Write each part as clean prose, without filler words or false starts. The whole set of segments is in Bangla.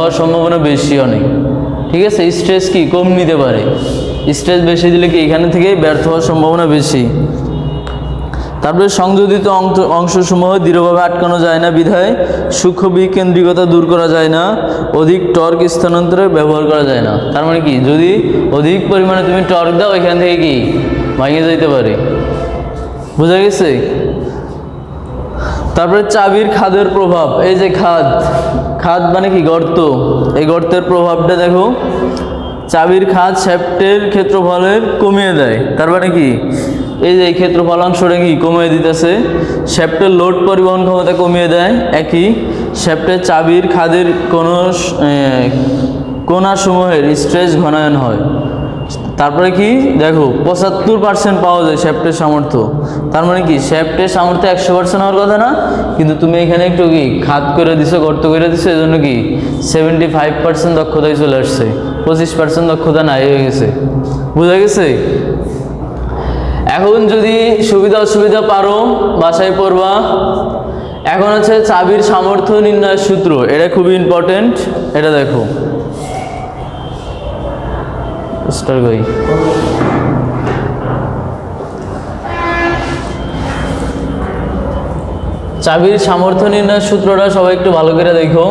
হওয়ার সম্ভাবনা বেশি অনেক। ঠিক আছে, স্ট্রেস কি কম নিতে পারে, স্ট্রেস বেশি দিলে কি এখানে থেকে ব্যর্থ হওয়ার সম্ভাবনা বেশি। তারপরে সংযোজিত অংশসমূহ দৃঢ়ভাবে আটকানো যায় না বিধায় সূক্ষ্ম বিকেন্দ্রিকতা দূর করা যায় না, অধিক টর্ক স্থানান্তরে ব্যবহার করা যায় না। তার মানে কি, যদি অধিক পরিমাণে তুমি টর্ক দাও এখান থেকে কি ভেঙে যেতে পারে। বোঝা গেছে? তারপরে চাবির খাদের প্রভাব, এই যে খাদ মানে কি গর্ত, এই গর্তের প্রভাবটা দেখো। চাবির খাদ শ্যাফটের ক্ষেত্রফলের কমিয়ে দেয়। তার মানে কি, এই যে এই ক্ষেত্রফলাংশটা কি কমিয়ে দিতেছে, শ্যাফটের লোড পরিবহন ক্ষমতা কমিয়ে দেয়। একই শ্যাফটের চাবির খাদের কোণাসমূহের স্ট্রেস ঘনায়ন হয়। তারপরে কি দেখো 75% পাওয়া যায় শ্যাফটের সামর্থ্য। তার মানে কি, শ্যাফটের সামর্থ্য 100% হওয়ার কথা না, কিন্তু তুমি এখানে একটু কি খাদ করে দিছো, গর্ত করে দিছো, এই জন্য কি 75% দক্ষতায় চলে আসছে, 25% দক্ষতা নাই হয়ে গেছে। বুঝা গেছে? এখন যদি সুবিধা অসুবিধা পারো বাসায় পড়বা। এখন হচ্ছে চাবির সামর্থ্য নির্ণয়ের সূত্র, এটা খুবই ইম্পর্টেন্ট। এটা দেখো, চাবির সামর্থ্য নির্ণয়ের সূত্রটা সবাই একটু ভালো করে দেখো।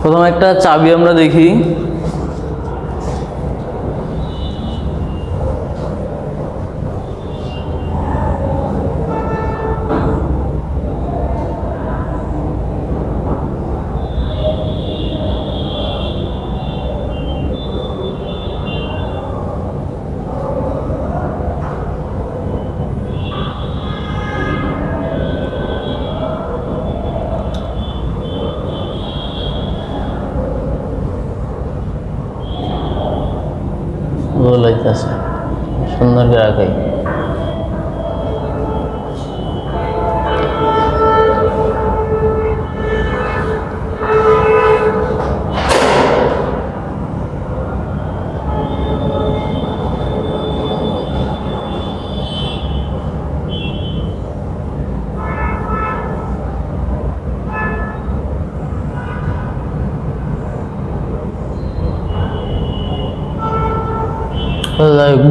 প্রথম একটা চাবি আমরা দেখি। বলাইতেছে সুন্দর করে রাখাই।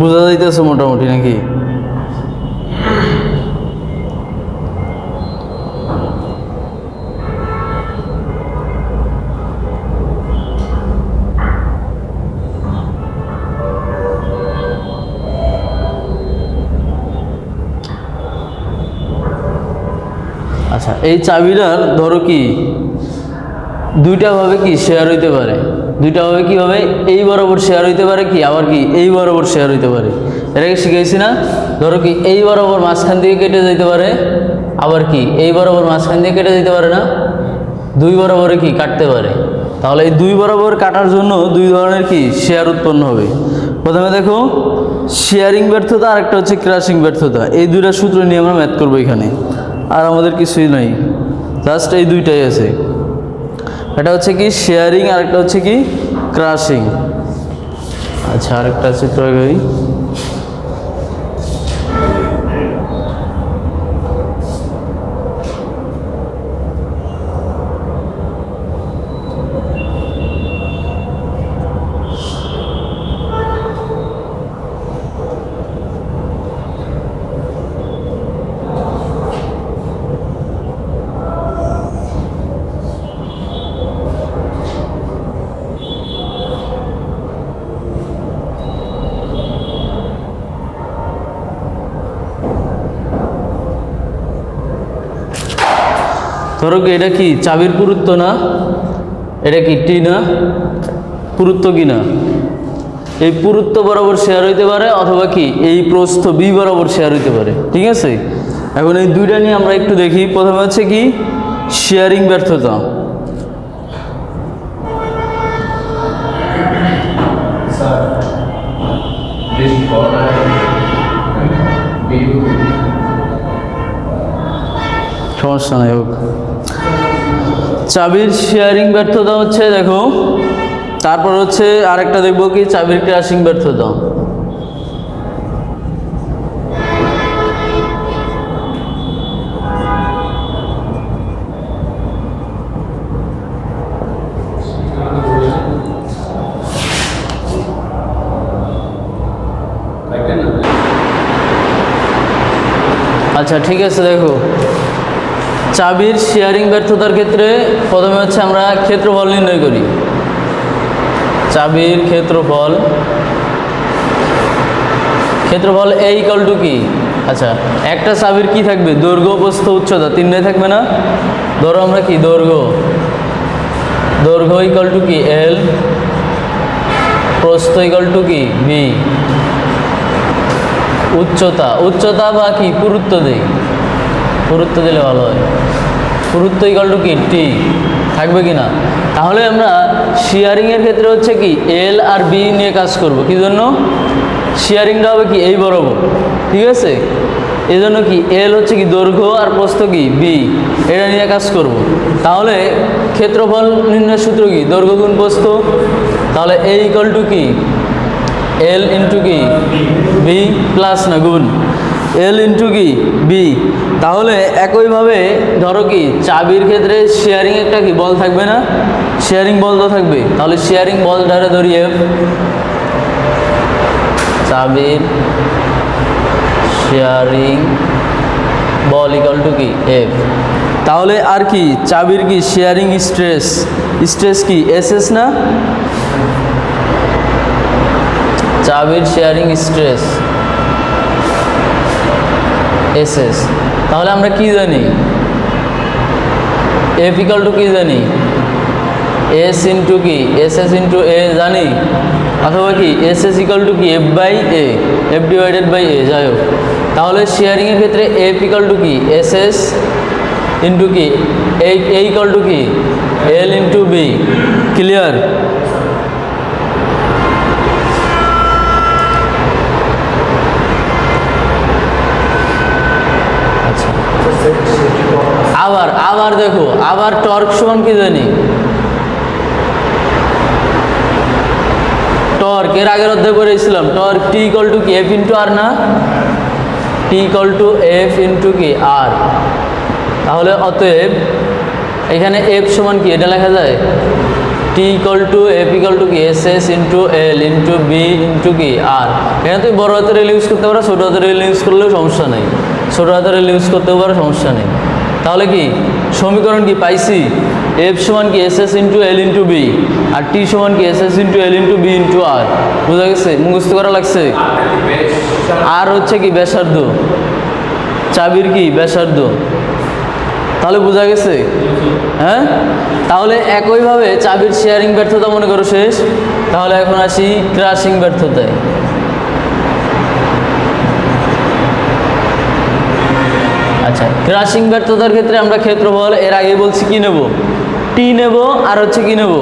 বোঝা যাইতেছে মোটামুটি নাকি? আচ্ছা, এই চাবিটার ধরো কি দুইটা ভাবে কি শেয়ার হইতে পারে, দুইটা ভাবে কি হবে, এই বরাবর শেয়ার হইতে পারে কি, আবার কি এই বরাবর শেয়ার হইতে পারে। এটাকে শিখাইছি না? ধরো কি এই বরাবর মাঝখান দিয়ে কেটে যেতে পারে, আবার কি এই বরাবর মাঝখান দিয়ে কেটে যেতে পারে না, দুই বরাবরে কি কাটতে পারে। তাহলে এই দুই বরাবর কাটার জন্য দুই ধরনের কি শেয়ার উৎপন্ন হবে। প্রথমে দেখো শেয়ারিং ব্যর্থতা, আর একটা হচ্ছে ক্রাশিং ব্যর্থতা। এই দুইটা সূত্র নিয়ে আমরা ম্যাথ করবো এখানে, আর আমাদের কিছুই নাই, জাস্ট এই দুইটাই আছে। এটা হচ্ছে কি শেয়ারিং, আর একটা হচ্ছে কি ক্রাশিং। আচ্ছা, আরেকটা চিত্র গই। ধরো কি এটা কি চাবির পুরুত্ব না, এটা কি টি না, পুরুত্ব কি না, এই পুরুত্ব বরাবর শেয়ার হইতে পারে, অথবা কি এই প্রস্থ বি বরাবর শেয়ার হইতে পারে। ঠিক আছে, এখন এই দুইটা নিয়ে আমরা একটু দেখি। প্রথমে হচ্ছে কি শেয়ারিং ব্যর্থতা। সমস্যা নাই, হোক। চাবির শেয়ারিং ব্যর্থতা হচ্ছে দেখো, তারপর হচ্ছে আরেকটা দেখবো কি চাবির ক্রাশিং ব্যর্থতা। আচ্ছা ঠিক আছে, দেখো চাবির শেয়ারিং ব্যর্থতার ক্ষেত্রে প্রথমে হচ্ছে আমরা ক্ষেত্রফল নির্ণয় করি। চাবির ক্ষেত্রফল এ ইকুয়াল টু কি? আচ্ছা একটা চাবির কি থাকবে? দৈর্ঘ্য, প্রস্থ, উচ্চতা তিনটাই থাকবে না? ধরো আমরা কি দৈর্ঘ্য ইকুয়াল টু কি এল, প্রস্থ ইকুয়াল টু কি বি, উচ্চতা বা কি পুরুত্ব দেই, পুরুত্ব দিলে ভালো হয়, পুরুত্ব ইকুয়াল টু কি টি থাকবে কি না? তাহলে আমরা শেয়ারিংয়ের ক্ষেত্রে হচ্ছে কি এল আর বি নিয়ে কাজ করব। কি জন্য? শেয়ারিংটা হবে কি এই বরাবর, ঠিক আছে? এই জন্য কি এল হচ্ছে কি দৈর্ঘ্য আর প্রস্থ কি বি, এটা নিয়ে কাজ করব। তাহলে ক্ষেত্রফল নির্ণয়ের সূত্র কি? দৈর্ঘ্য গুণ প্রস্থ। তাহলে এ ইকুয়াল টু কি এল ইন্টু কি বি প্লাস না গুণ এল ইন্টু কি বি। তাহলে একইভাবে ধরো কি চাবির ক্ষেত্রে শেয়ারিং একটা কি বল থাকবে না? শেয়ারিং বল তো থাকবে। তাহলে শেয়ারিং বল ধরে ধরি এফ, চাবির শেয়ারিং বল ইকুয়াল টু কি এফ। তাহলে আর কি চাবির কি শেয়ারিং স্ট্রেস কি এস এস না? চাবির শেয়ারিং স্ট্রেস এস এস। তাহলে আমরা কি জানি? এফ ইকুয়াল টু কি জানি? এস ইন্টু কি এস এস ইন্টু এ জানি, অথবা কি এস এস ইকুয়াল টু কি f by a, f divided by a, যাই হোক। তাহলে শেয়ারিংয়ের ক্ষেত্রে এফ ইকুয়াল টু কি এস এস ইন্টু কি এ ইকুয়াল টু কি এল ইন্টু বি। ক্লিয়ার? আবার দেখো, আবার টর্ক সমান কি জানি? টর্ক এর আগের অধ্যায় পড়েছিলাম, টর্ক টি ইকুয়াল টু কি এফ ইন্টু আর না? টি ইকুয়াল টু এফ ইন্টু কি আর। তাহলে অতএব এখানে এফ সমান কি এটা লেখা যায়? T equal to f equal to কি s s into l into b into কি আর। এখানে তুমি বড় হাতের এল ইউজ করতে পারো, ছোটো হাতের এল ইউজ করলেও সমস্যা নেই, ছোটো হাতের এল ইউজ করতেও পারো, সমস্যা নেই। তাহলে কি সমীকরণ কি পাইছি? এফ সমান কি s s into l into B, আর টি সমান কি s s into l into b into আর। বুঝা গেছে? মুখস্থ করা লাগছে। আর হচ্ছে কি ব্যাসার্ধ, চাবির কি ব্যাসার্ধ। তাহলে বোঝা গেছে? হ্যাঁ। তাহলে একইভাবে চাবির শেয়ারিং ব্যর্থতা মনে করো শেষ। তাহলে এখন আসি ক্রাশিং ব্যর্থতায়। আচ্ছা ক্রাশিং ব্যর্থতার ক্ষেত্রে আমরা ক্ষেত্রফল এর আগে বলছি কি নেব? টি নেব, আর হচ্ছে কি নেব?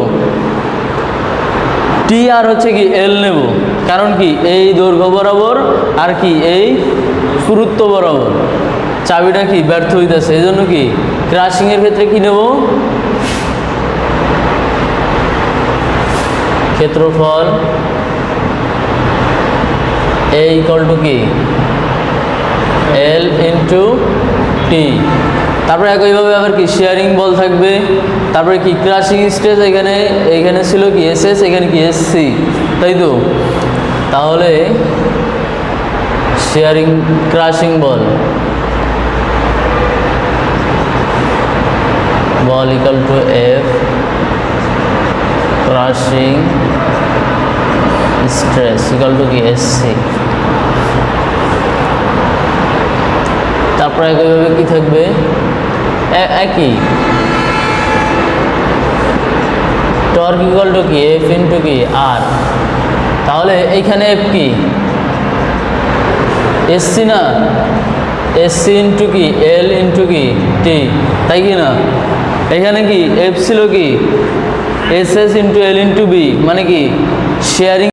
টি আর হচ্ছে কি এল নেব। কারণ কি এই দৈর্ঘ্য বরাবর আর কি এই পুরুত্ব বরাবর চাবিটা কি ব্যর্থ হইতেছে, এই জন্য কি ক্রাশিং এর ক্ষেত্রে কি নেব? ক্ষেত্রফল এ ইকুয়াল টু কি এল ইন্টু টি। তারপরে একইভাবে আবার কি শেয়ারিং বল থাকবে। তারপরে কি ক্রাশিং স্ট্রেস, এখানে ছিল কি এস এস, এখানে কি এস সি, তাই তো? তাহলে sharing crushing ball equal to F crushing stress equal to কি এস সি। তারপরে একইভাবে কি থাকবে? একই টর্ক ইকুয়াল টু কি এফ ইন্টু কি আর। তাহলে এইখানে এফ কি এসসি না? এসসি ইন্টু কি এল ইন্টু কি টি, তাই কি না? এখানে কি এফ ছিল কি s s into l into B, মানে কি শেয়ারিং